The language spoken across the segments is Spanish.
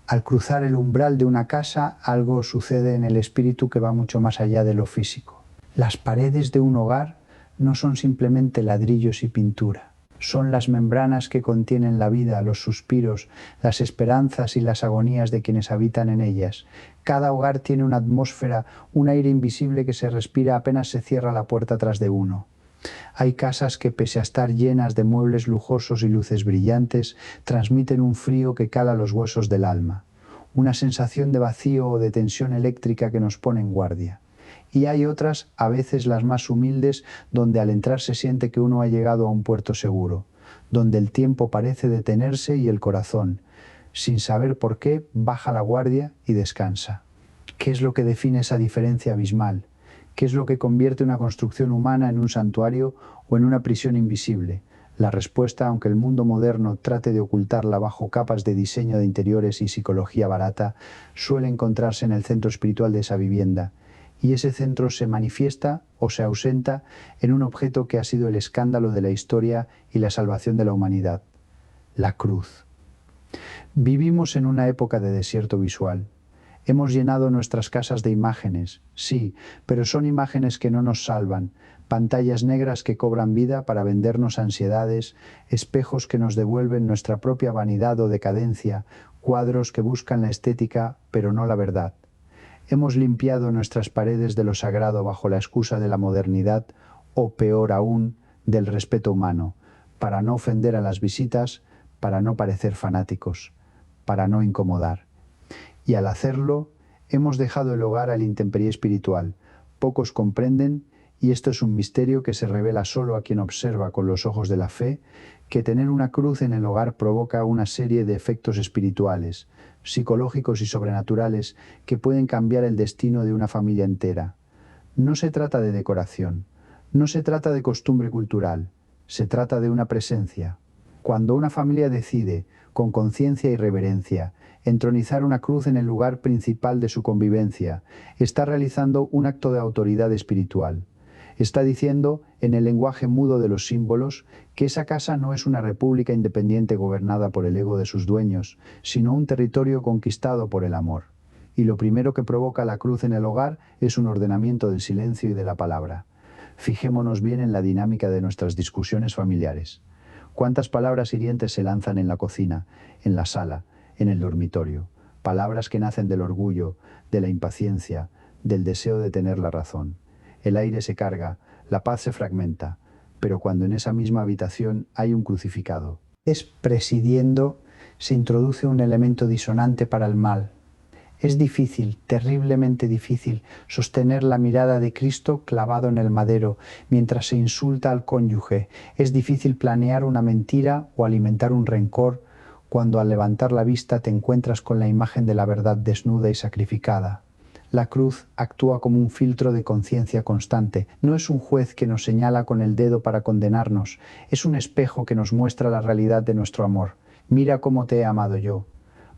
Al cruzar el umbral de una casa, algo sucede en el espíritu que va mucho más allá de lo físico. Las paredes de un hogar no son simplemente ladrillos y pintura. Son las membranas que contienen la vida, los suspiros, las esperanzas y las agonías de quienes habitan en ellas. Cada hogar tiene una atmósfera, un aire invisible que se respira apenas se cierra la puerta tras de uno. Hay casas que, pese a estar llenas de muebles lujosos y luces brillantes, transmiten un frío que cala los huesos del alma, una sensación de vacío o de tensión eléctrica que nos pone en guardia. Y hay otras, a veces las más humildes, donde al entrar se siente que uno ha llegado a un puerto seguro, donde el tiempo parece detenerse y el corazón, sin saber por qué, baja la guardia y descansa. ¿Qué es lo que define esa diferencia abismal? ¿Qué es lo que convierte una construcción humana en un santuario o en una prisión invisible? La respuesta, aunque el mundo moderno trate de ocultarla bajo capas de diseño de interiores y psicología barata, suele encontrarse en el centro espiritual de esa vivienda. Y ese centro se manifiesta o se ausenta en un objeto que ha sido el escándalo de la historia y la salvación de la humanidad: la cruz. Vivimos en una época de desierto visual. Hemos llenado nuestras casas de imágenes, sí, pero son imágenes que no nos salvan, pantallas negras que cobran vida para vendernos ansiedades, espejos que nos devuelven nuestra propia vanidad o decadencia, cuadros que buscan la estética pero no la verdad. Hemos limpiado nuestras paredes de lo sagrado bajo la excusa de la modernidad, o peor aún, del respeto humano, para no ofender a las visitas, para no parecer fanáticos, para no incomodar. Y al hacerlo, hemos dejado el hogar a la intemperie espiritual. Pocos comprenden, y esto es un misterio que se revela solo a quien observa con los ojos de la fe, que tener una cruz en el hogar provoca una serie de efectos espirituales, psicológicos y sobrenaturales que pueden cambiar el destino de una familia entera. No se trata de decoración, no se trata de costumbre cultural, se trata de una presencia. Cuando una familia decide, con conciencia y reverencia, entronizar una cruz en el lugar principal de su convivencia, está realizando un acto de autoridad espiritual. Está diciendo, en el lenguaje mudo de los símbolos, que esa casa no es una república independiente gobernada por el ego de sus dueños, sino un territorio conquistado por el amor. Y lo primero que provoca la cruz en el hogar es un ordenamiento del silencio y de la palabra. Fijémonos bien en la dinámica de nuestras discusiones familiares. ¿Cuántas palabras hirientes se lanzan en la cocina, en la sala, en el dormitorio? Palabras que nacen del orgullo, de la impaciencia, del deseo de tener la razón. El aire se carga, la paz se fragmenta, pero cuando en esa misma habitación hay un crucificado, presidiendo, se introduce un elemento disonante para el mal. Es difícil, terriblemente difícil, sostener la mirada de Cristo clavado en el madero mientras se insulta al cónyuge. Es difícil planear una mentira o alimentar un rencor cuando al levantar la vista te encuentras con la imagen de la verdad desnuda y sacrificada. La cruz actúa como un filtro de conciencia constante. No es un juez que nos señala con el dedo para condenarnos, es un espejo que nos muestra la realidad de nuestro amor. Mira cómo te he amado yo.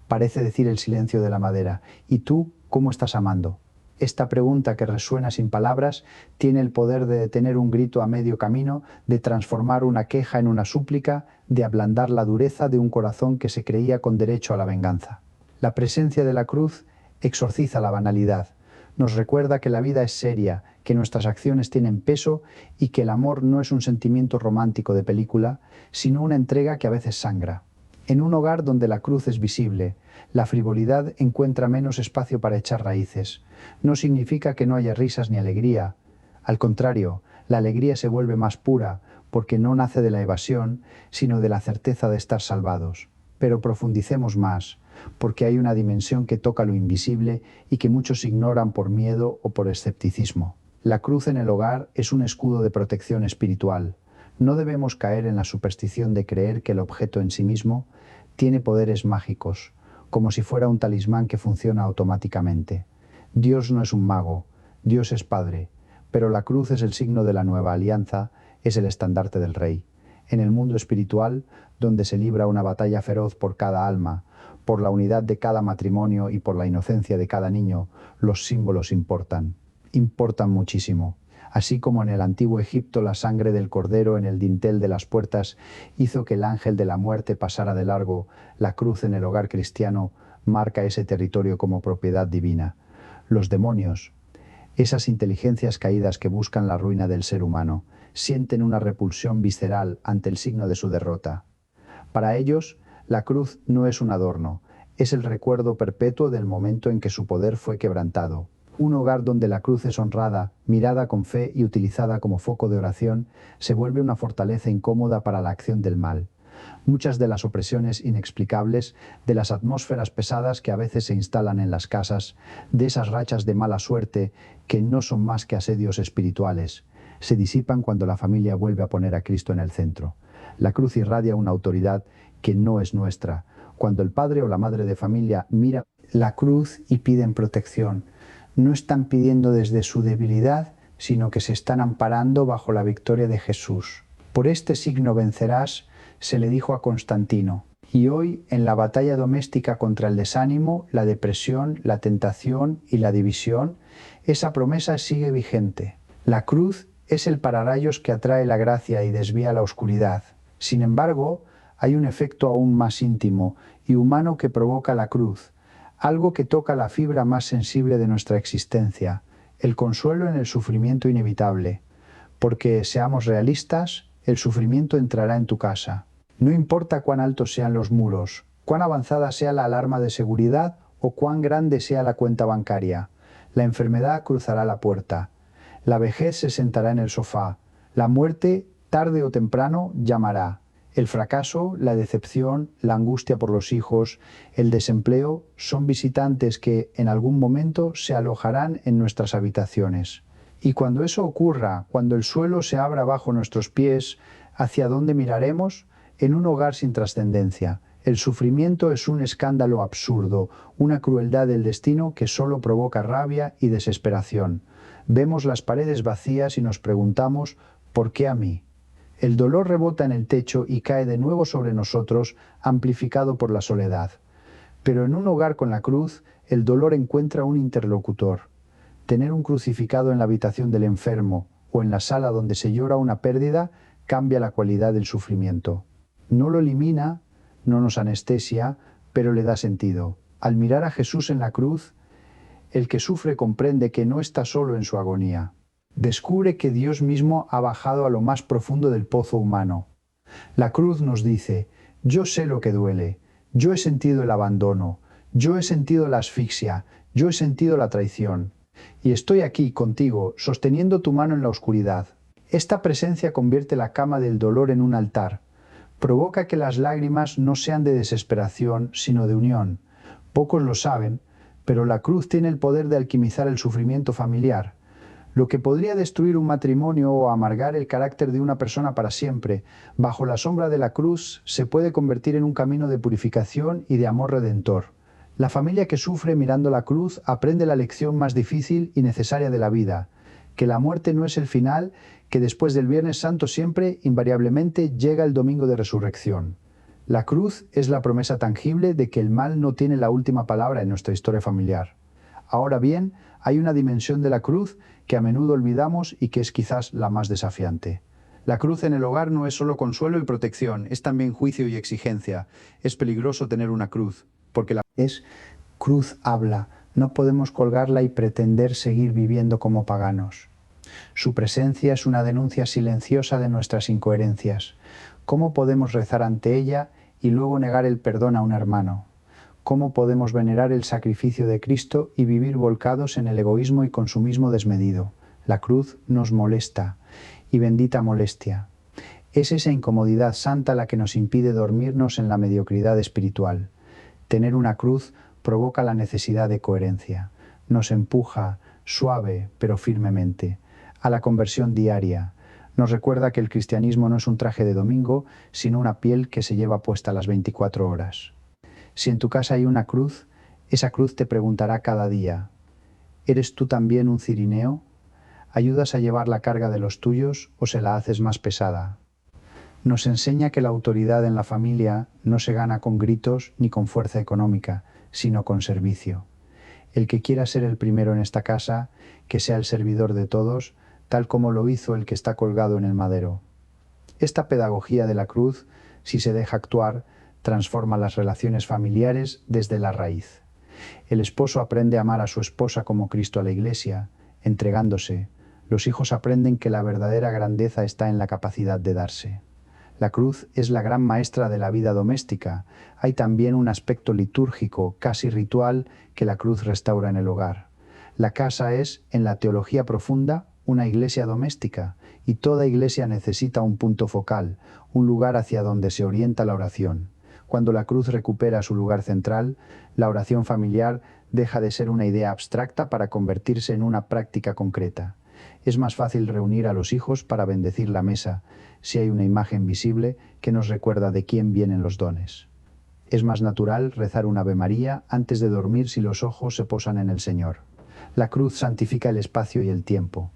Parece decir el silencio de la madera. ¿Y tú cómo estás amando? Esta pregunta, que resuena sin palabras, tiene el poder de detener un grito a medio camino, de transformar una queja en una súplica, de ablandar la dureza de un corazón que se creía con derecho a la venganza. La presencia de la cruz exorciza la banalidad. Nos recuerda que la vida es seria, que nuestras acciones tienen peso y que el amor no es un sentimiento romántico de película, sino una entrega que a veces sangra. En un hogar donde la cruz es visible, la frivolidad encuentra menos espacio para echar raíces. No significa que no haya risas ni alegría. Al contrario, la alegría se vuelve más pura, porque no nace de la evasión, sino de la certeza de estar salvados. Pero profundicemos más, porque hay una dimensión que toca lo invisible y que muchos ignoran por miedo o por escepticismo. La cruz en el hogar es un escudo de protección espiritual. No debemos caer en la superstición de creer que el objeto en sí mismo tiene poderes mágicos, como si fuera un talismán que funciona automáticamente. Dios no es un mago, Dios es Padre, pero la cruz es el signo de la nueva alianza, es el estandarte del Rey. En el mundo espiritual, donde se libra una batalla feroz por cada alma, por la unidad de cada matrimonio y por la inocencia de cada niño, los símbolos importan muchísimo. Así como en el antiguo Egipto la sangre del cordero en el dintel de las puertas hizo que el ángel de la muerte pasara de largo, la cruz en el hogar cristiano marca ese territorio como propiedad divina. Los demonios, esas inteligencias caídas que buscan la ruina del ser humano, sienten una repulsión visceral ante el signo de su derrota. Para ellos, la cruz no es un adorno, es el recuerdo perpetuo del momento en que su poder fue quebrantado. Un hogar donde la cruz es honrada, mirada con fe y utilizada como foco de oración, se vuelve una fortaleza incómoda para la acción del mal. Muchas de las opresiones inexplicables, de las atmósferas pesadas que a veces se instalan en las casas, de esas rachas de mala suerte que no son más que asedios espirituales, se disipan cuando la familia vuelve a poner a Cristo en el centro. La cruz irradia una autoridad que no es nuestra. Cuando el padre o la madre de familia mira la cruz y piden protección, no están pidiendo desde su debilidad, sino que se están amparando bajo la victoria de Jesús. Por este signo vencerás, se le dijo a Constantino. Y hoy, en la batalla doméstica contra el desánimo, la depresión, la tentación y la división, esa promesa sigue vigente. La cruz es el pararrayos que atrae la gracia y desvía la oscuridad. Sin embargo, hay un efecto aún más íntimo y humano que provoca la cruz, algo que toca la fibra más sensible de nuestra existencia, el consuelo en el sufrimiento inevitable. Porque, seamos realistas, el sufrimiento entrará en tu casa. No importa cuán altos sean los muros, cuán avanzada sea la alarma de seguridad o cuán grande sea la cuenta bancaria. La enfermedad cruzará la puerta. La vejez se sentará en el sofá. La muerte, tarde o temprano, llamará. El fracaso, la decepción, la angustia por los hijos, el desempleo, son visitantes que, en algún momento, se alojarán en nuestras habitaciones. Y cuando eso ocurra, cuando el suelo se abra bajo nuestros pies, ¿hacia dónde miraremos? En un hogar sin trascendencia. El sufrimiento es un escándalo absurdo, una crueldad del destino que solo provoca rabia y desesperación. Vemos las paredes vacías y nos preguntamos, ¿por qué a mí? El dolor rebota en el techo y cae de nuevo sobre nosotros, amplificado por la soledad. Pero en un hogar con la cruz, el dolor encuentra un interlocutor. Tener un crucificado en la habitación del enfermo o en la sala donde se llora una pérdida cambia la cualidad del sufrimiento. No lo elimina, no nos anestesia, pero le da sentido. Al mirar a Jesús en la cruz, el que sufre comprende que no está solo en su agonía. Descubre que Dios mismo ha bajado a lo más profundo del pozo humano. La cruz nos dice, yo sé lo que duele, yo he sentido el abandono, yo he sentido la asfixia, yo he sentido la traición. Y estoy aquí contigo, sosteniendo tu mano en la oscuridad. Esta presencia convierte la cama del dolor en un altar. Provoca que las lágrimas no sean de desesperación, sino de unión. Pocos lo saben, pero la cruz tiene el poder de alquimizar el sufrimiento familiar. Lo que podría destruir un matrimonio o amargar el carácter de una persona para siempre, bajo la sombra de la cruz se puede convertir en un camino de purificación y de amor redentor. La familia que sufre mirando la cruz aprende la lección más difícil y necesaria de la vida, que la muerte no es el final, que después del Viernes Santo siempre, invariablemente, llega el domingo de resurrección. La cruz es la promesa tangible de que el mal no tiene la última palabra en nuestra historia familiar. Ahora bien, hay una dimensión de la cruz que a menudo olvidamos y que es quizás la más desafiante. La cruz en el hogar no es solo consuelo y protección, es también juicio y exigencia. Es peligroso tener una cruz, porque la cruz habla, no podemos colgarla y pretender seguir viviendo como paganos. Su presencia es una denuncia silenciosa de nuestras incoherencias. ¿Cómo podemos rezar ante ella y luego negar el perdón a un hermano? ¿Cómo podemos venerar el sacrificio de Cristo y vivir volcados en el egoísmo y consumismo desmedido? La cruz nos molesta, y bendita molestia. Es esa incomodidad santa la que nos impide dormirnos en la mediocridad espiritual. Tener una cruz provoca la necesidad de coherencia. Nos empuja, suave pero firmemente, a la conversión diaria. Nos recuerda que el cristianismo no es un traje de domingo, sino una piel que se lleva puesta las 24 horas. Si en tu casa hay una cruz, esa cruz te preguntará cada día, ¿eres tú también un cirineo? ¿Ayudas a llevar la carga de los tuyos o se la haces más pesada? Nos enseña que la autoridad en la familia no se gana con gritos ni con fuerza económica, sino con servicio. El que quiera ser el primero en esta casa, que sea el servidor de todos, tal como lo hizo el que está colgado en el madero. Esta pedagogía de la cruz, si se deja actuar, transforma las relaciones familiares desde la raíz. El esposo aprende a amar a su esposa como Cristo a la Iglesia, entregándose. Los hijos aprenden que la verdadera grandeza está en la capacidad de darse. La cruz es la gran maestra de la vida doméstica. Hay también un aspecto litúrgico, casi ritual, que la cruz restaura en el hogar. La casa es, en la teología profunda, una iglesia doméstica, y toda iglesia necesita un punto focal, un lugar hacia donde se orienta la oración. Cuando la cruz recupera su lugar central, la oración familiar deja de ser una idea abstracta para convertirse en una práctica concreta. Es más fácil reunir a los hijos para bendecir la mesa, si hay una imagen visible que nos recuerda de quién vienen los dones. Es más natural rezar un Ave María antes de dormir si los ojos se posan en el Señor. La cruz santifica el espacio y el tiempo.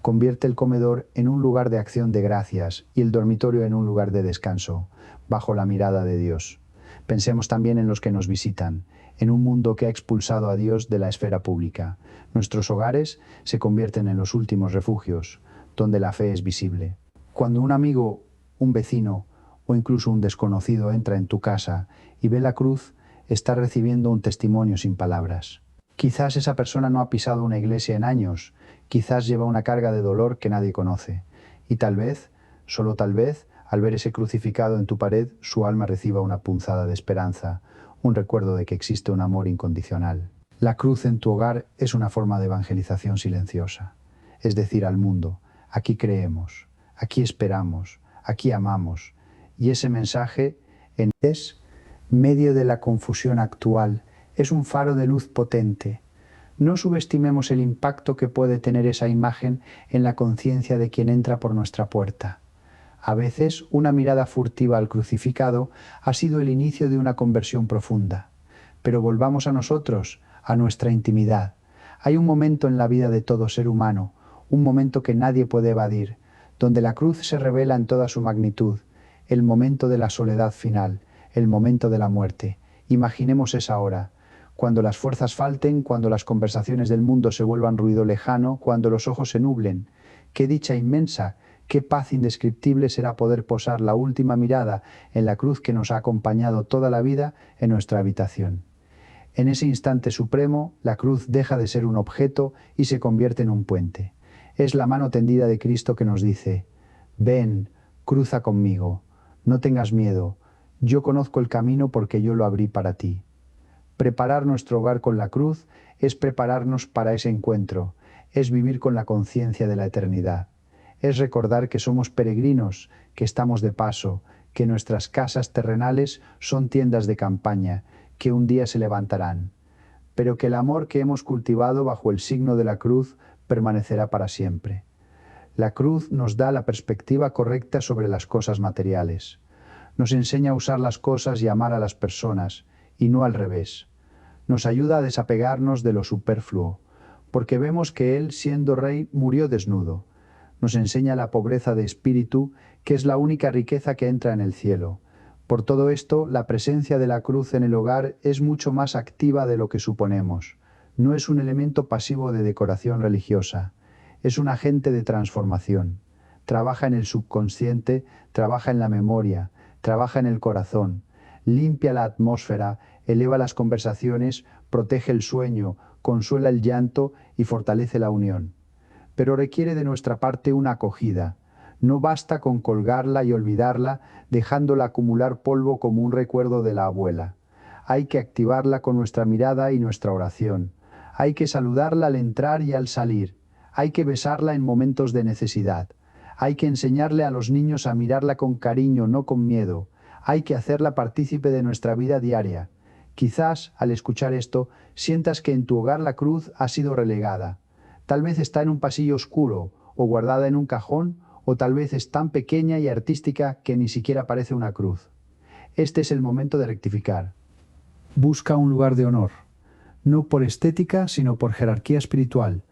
Convierte el comedor en un lugar de acción de gracias y el dormitorio en un lugar de descanso, bajo la mirada de Dios. Pensemos también en los que nos visitan, en un mundo que ha expulsado a Dios de la esfera pública. Nuestros hogares se convierten en los últimos refugios, donde la fe es visible. Cuando un amigo, un vecino o incluso un desconocido entra en tu casa y ve la cruz, está recibiendo un testimonio sin palabras. Quizás esa persona no ha pisado una iglesia en años, quizás lleva una carga de dolor que nadie conoce. Y tal vez, solo tal vez, al ver ese crucificado en tu pared, su alma reciba una punzada de esperanza, un recuerdo de que existe un amor incondicional. La cruz en tu hogar es una forma de evangelización silenciosa. Es decir, al mundo, aquí creemos, aquí esperamos, aquí amamos. Y ese mensaje es medio de la confusión actual, es un faro de luz potente. No subestimemos el impacto que puede tener esa imagen en la conciencia de quien entra por nuestra puerta. A veces, una mirada furtiva al crucificado ha sido el inicio de una conversión profunda. Pero volvamos a nosotros, a nuestra intimidad. Hay un momento en la vida de todo ser humano, un momento que nadie puede evadir, donde la cruz se revela en toda su magnitud, el momento de la soledad final, el momento de la muerte. Imaginemos esa hora, cuando las fuerzas falten, cuando las conversaciones del mundo se vuelvan ruido lejano, cuando los ojos se nublen. ¡Qué dicha inmensa! ¡Qué paz indescriptible será poder posar la última mirada en la cruz que nos ha acompañado toda la vida en nuestra habitación! En ese instante supremo, la cruz deja de ser un objeto y se convierte en un puente. Es la mano tendida de Cristo que nos dice: ven, cruza conmigo, no tengas miedo, yo conozco el camino porque yo lo abrí para ti. Preparar nuestro hogar con la cruz es prepararnos para ese encuentro, es vivir con la conciencia de la eternidad. Es recordar que somos peregrinos, que estamos de paso, que nuestras casas terrenales son tiendas de campaña, que un día se levantarán, pero que el amor que hemos cultivado bajo el signo de la cruz permanecerá para siempre. La cruz nos da la perspectiva correcta sobre las cosas materiales. Nos enseña a usar las cosas y amar a las personas, y no al revés. Nos ayuda a desapegarnos de lo superfluo, porque vemos que Él, siendo Rey, murió desnudo. Nos enseña la pobreza de espíritu, que es la única riqueza que entra en el cielo. Por todo esto, la presencia de la cruz en el hogar es mucho más activa de lo que suponemos. No es un elemento pasivo de decoración religiosa, es un agente de transformación. Trabaja en el subconsciente, trabaja en la memoria, trabaja en el corazón, limpia la atmósfera, eleva las conversaciones, protege el sueño, consuela el llanto y fortalece la unión. Pero requiere de nuestra parte una acogida. No basta con colgarla y olvidarla, dejándola acumular polvo como un recuerdo de la abuela. Hay que activarla con nuestra mirada y nuestra oración. Hay que saludarla al entrar y al salir. Hay que besarla en momentos de necesidad. Hay que enseñarle a los niños a mirarla con cariño, no con miedo. Hay que hacerla partícipe de nuestra vida diaria. Quizás, al escuchar esto, sientas que en tu hogar la cruz ha sido relegada. Tal vez está en un pasillo oscuro, o guardada en un cajón, o tal vez es tan pequeña y artística que ni siquiera parece una cruz. Este es el momento de rectificar. Busca un lugar de honor, no por estética, sino por jerarquía espiritual.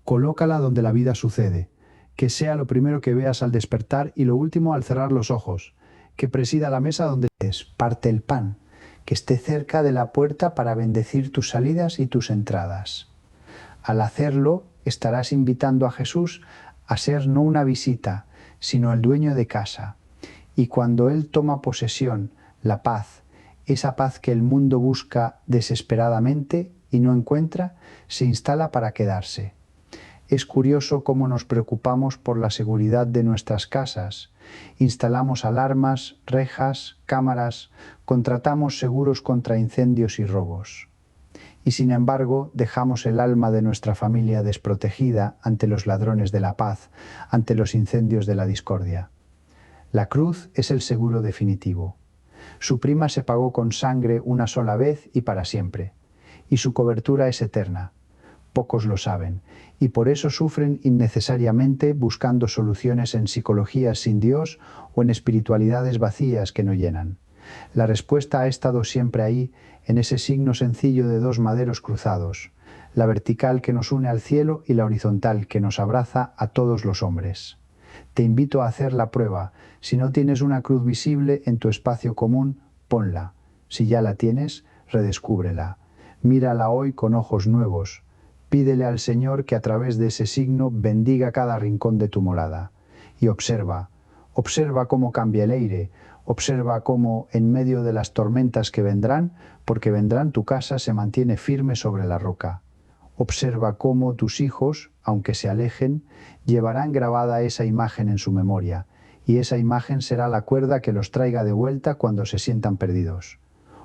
Colócala donde la vida sucede. Que sea lo primero que veas al despertar y lo último al cerrar los ojos. Que presida la mesa donde estés. Parte el pan. Que esté cerca de la puerta para bendecir tus salidas y tus entradas. Al hacerlo, estarás invitando a Jesús a ser no una visita, sino el dueño de casa. Y cuando Él toma posesión, la paz, esa paz que el mundo busca desesperadamente y no encuentra, se instala para quedarse. Es curioso cómo nos preocupamos por la seguridad de nuestras casas. Instalamos alarmas, rejas, cámaras, contratamos seguros contra incendios y robos. Y sin embargo, dejamos el alma de nuestra familia desprotegida ante los ladrones de la paz, ante los incendios de la discordia. La cruz es el seguro definitivo. Su prima se pagó con sangre una sola vez y para siempre. Y su cobertura es eterna. Pocos lo saben, y por eso sufren innecesariamente buscando soluciones en psicologías sin Dios o en espiritualidades vacías que no llenan. La respuesta ha estado siempre ahí, en ese signo sencillo de dos maderos cruzados, la vertical que nos une al cielo y la horizontal que nos abraza a todos los hombres. Te invito a hacer la prueba. Si no tienes una cruz visible en tu espacio común, ponla. Si ya la tienes, redescúbrela. Mírala hoy con ojos nuevos. Pídele al Señor que a través de ese signo bendiga cada rincón de tu morada. Y observa cómo cambia el aire, observa cómo en medio de las tormentas que vendrán, porque vendrán, tu casa se mantiene firme sobre la roca. Observa cómo tus hijos, aunque se alejen, llevarán grabada esa imagen en su memoria, y esa imagen será la cuerda que los traiga de vuelta cuando se sientan perdidos.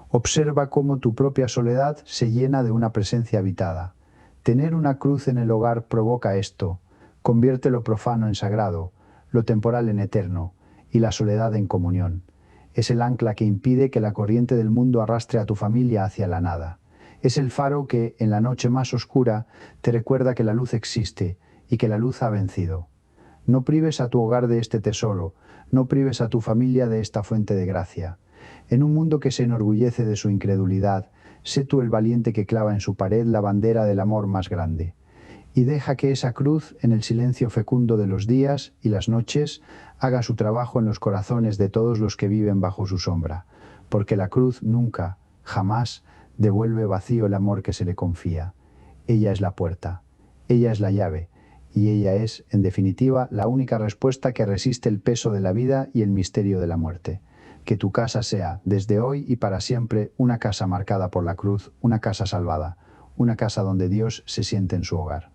Observa cómo tu propia soledad se llena de una presencia habitada. Tener una cruz en el hogar provoca esto, convierte lo profano en sagrado, lo temporal en eterno, y la soledad en comunión. Es el ancla que impide que la corriente del mundo arrastre a tu familia hacia la nada. Es el faro que, en la noche más oscura, te recuerda que la luz existe y que la luz ha vencido. No prives a tu hogar de este tesoro, no prives a tu familia de esta fuente de gracia. En un mundo que se enorgullece de su incredulidad, sé tú el valiente que clava en su pared la bandera del amor más grande. Y deja que esa cruz, en el silencio fecundo de los días y las noches, haga su trabajo en los corazones de todos los que viven bajo su sombra, porque la cruz nunca, jamás, devuelve vacío el amor que se le confía. Ella es la puerta, ella es la llave, y ella es, en definitiva, la única respuesta que resiste el peso de la vida y el misterio de la muerte. Que tu casa sea, desde hoy y para siempre, una casa marcada por la cruz, una casa salvada, una casa donde Dios se siente en su hogar.